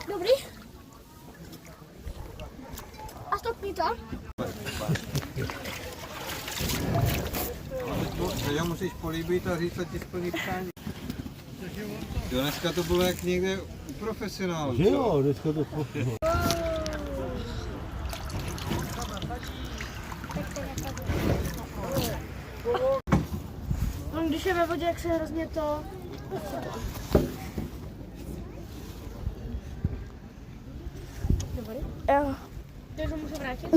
Dobrý. A stopni to. Teď musíš políbit a říct, co ti splní přání. Jo, dneska to bylo jak někde u profesionálů. Že jo, dneska to pošlo. On když je ve vodě, jak se hrozně to... Dobrý? Jo. Takže můžu vrátit?